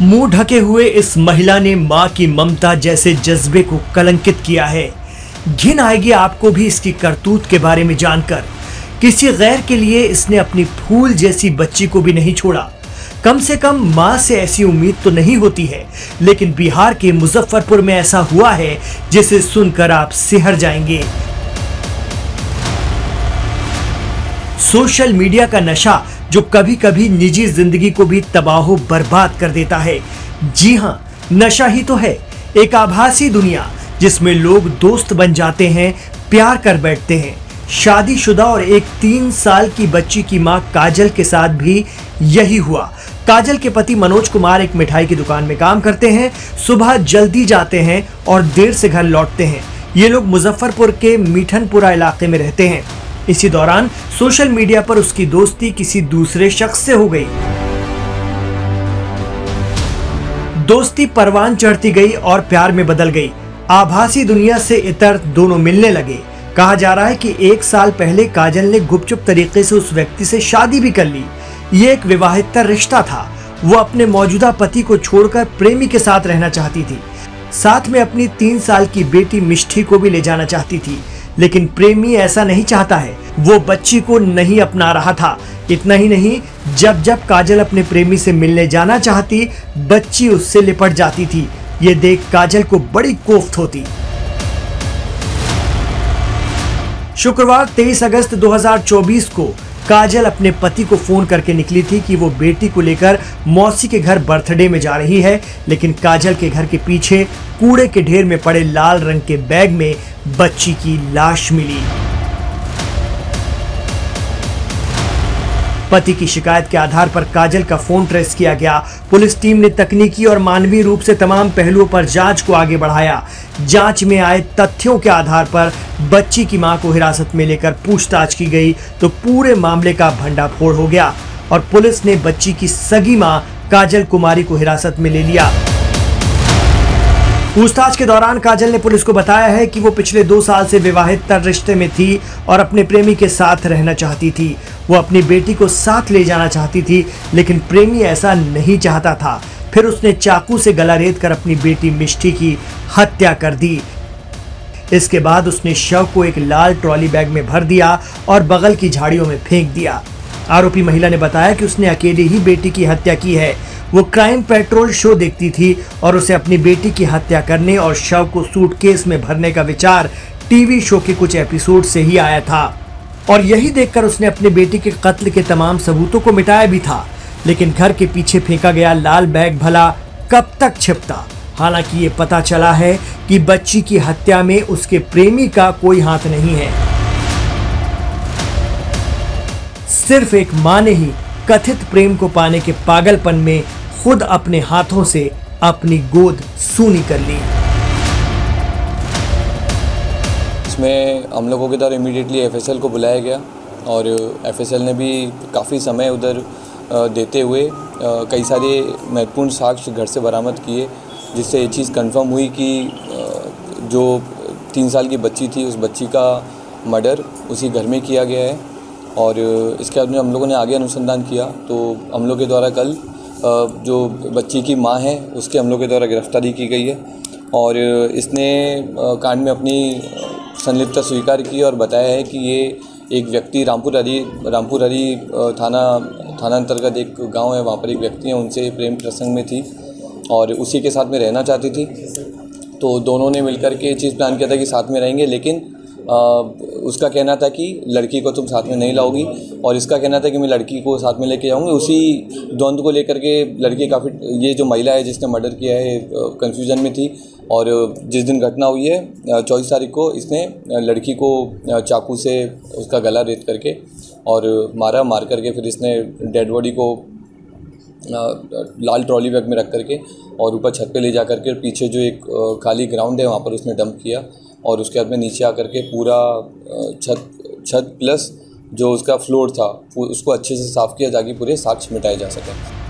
मुंह ढके हुए इस महिला ने मां की ममता जैसे जज्बे को कलंकित किया है। घिन आएगी आपको भी इसकी करतूत के बारे में जानकर। किसी गैर के लिए इसने अपनी फूल जैसी बच्ची को भी नहीं छोड़ा। कम से कम मां से ऐसी उम्मीद तो नहीं होती है, लेकिन बिहार के मुजफ्फरपुर में ऐसा हुआ है जिसे सुनकर आप सिहर जाएंगे। सोशल मीडिया का नशा जो कभी कभी निजी जिंदगी को भी तबाह बर्बाद कर देता है। जी हां, नशा ही तो है, एक आभासी दुनिया जिसमें लोग दोस्त बन जाते हैं, प्यार कर बैठते हैं। शादीशुदा और एक 3 साल की बच्ची की मां काजल के साथ भी यही हुआ। काजल के पति मनोज कुमार एक मिठाई की दुकान में काम करते हैं। सुबह जल्दी जाते हैं और देर से घर लौटते हैं। ये लोग मुजफ्फरपुर के मीठनपुरा इलाके में रहते हैं। इसी दौरान सोशल मीडिया पर उसकी दोस्ती किसी दूसरे शख्स से हो गई। दोस्ती परवान चढ़ती गई और प्यार में बदल गई। आभासी दुनिया से इतर दोनों मिलने लगे। कहा जा रहा है कि 1 साल पहले काजल ने गुपचुप तरीके से उस व्यक्ति से शादी भी कर ली। ये एक विवाहितर रिश्ता था। वो अपने मौजूदा पति को छोड़कर प्रेमी के साथ रहना चाहती थी। साथ में अपनी 3 साल की बेटी मिष्ठी को भी ले जाना चाहती थी, लेकिन प्रेमी ऐसा नहीं चाहता है। वो बच्ची को नहीं अपना रहा था। इतना ही नहीं, जब जब काजल अपने प्रेमी से मिलने जाना चाहती, बच्ची उससे लिपट जाती थी। ये देख काजल को बड़ी कोफ्त होती। शुक्रवार 23 अगस्त 2024 को काजल अपने पति को फोन करके निकली थी कि वो बेटी को लेकर मौसी के घर बर्थडे में जा रही है, लेकिन काजल के घर के पीछे कूड़े के ढेर में पड़े लाल रंग के बैग में बच्ची की लाश मिली। पति की शिकायत के आधार पर काजल का फोन ट्रेस किया गया। पुलिस टीम ने तकनीकी और मानवीय रूप से तमाम पहलुओं पर जांच को आगे बढ़ाया। जांच में आए तथ्यों के आधार पर बच्ची की मां को हिरासत में लेकर पूछताछ की गई तो पूरे मामले का भंडाफोड़ हो गया और पुलिस ने बच्ची की सगी मां काजल कुमारी को हिरासत में ले लिया। पूछताछ के दौरान काजल ने पुलिस को बताया है कि वो पिछले 2 साल से विवाहितर रिश्ते में थी और अपने प्रेमी के साथ रहना चाहती थी। वो अपनी बेटी को साथ ले जाना चाहती थी, लेकिन प्रेमी ऐसा नहीं चाहता था। फिर उसने चाकू से गला रेत कर अपनी बेटी मिष्ठी की हत्या कर दी। इसके बाद उसने शव को एक लाल ट्रॉली बैग में भर दिया और बगल की झाड़ियों में फेंक दिया। आरोपी महिला ने बताया कि उसने अकेले ही बेटी की हत्या की है। वो क्राइम पेट्रोल शो देखती थी और उसे अपनी बेटी की हत्या करने और शव को सूटकेस में भरने का विचार टीवी शो के कुछ एपिसोड से ही आया था और यही देखकर उसने अपनी बेटी के कत्ल के तमाम सबूतों को मिटाया भी था। लेकिन घर के पीछे फेंका गया लाल बैग भला कब तक छिपता। हालांकि ये पता चला है कि बच्ची की हत्या में उसके प्रेमी का कोई हाथ नहीं है। सिर्फ एक मां ने ही कथित प्रेम को पाने के पागलपन में खुद अपने हाथों से अपनी गोद सूनी कर ली। इसमें हम लोगों के द्वारा इमीडिएटली एफएसएल को बुलाया गया और एफएसएल ने भी काफ़ी समय उधर देते हुए कई सारे महत्वपूर्ण साक्ष्य घर से बरामद किए, जिससे ये चीज़ कंफर्म हुई कि जो 3 साल की बच्ची थी उस बच्ची का मर्डर उसी घर में किया गया है। और इसके बाद में हम लोगों ने आगे अनुसंधान किया तो हम लोग के द्वारा कल जो बच्ची की मां है उसके हम लोग के द्वारा गिरफ्तारी की गई है और इसने कांड में अपनी संलिप्तता स्वीकार की और बताया है कि ये एक व्यक्ति रामपुर हरी थाना अंतर्गत एक गांव है, वहाँ पर एक व्यक्ति है, उनसे प्रेम प्रसंग में थी और उसी के साथ में रहना चाहती थी। तो दोनों ने मिलकर के ये चीज़ प्लान किया था कि साथ में रहेंगे, लेकिन उसका कहना था कि लड़की को तुम साथ में नहीं लाओगी और इसका कहना था कि मैं लड़की को साथ में लेके जाऊंगी। उसी द्वंद्व को लेकर के लड़की काफ़ी, ये जो महिला है जिसने मर्डर किया है, कंफ्यूजन में थी और जिस दिन घटना हुई है 24 तारीख को इसने लड़की को चाकू से उसका गला रेत करके और मार करके फिर इसने डेड बॉडी को लाल ट्रॉली बैग में रख करके और ऊपर छत पे ले जा करके पीछे जो एक खाली ग्राउंड है वहाँ पर उसने डंप किया और उसके बाद में नीचे आकर के पूरा छत प्लस जो उसका फ्लोर था उसको अच्छे से साफ़ किया ताकि पूरे साक्ष्य मिटाए जा सकें।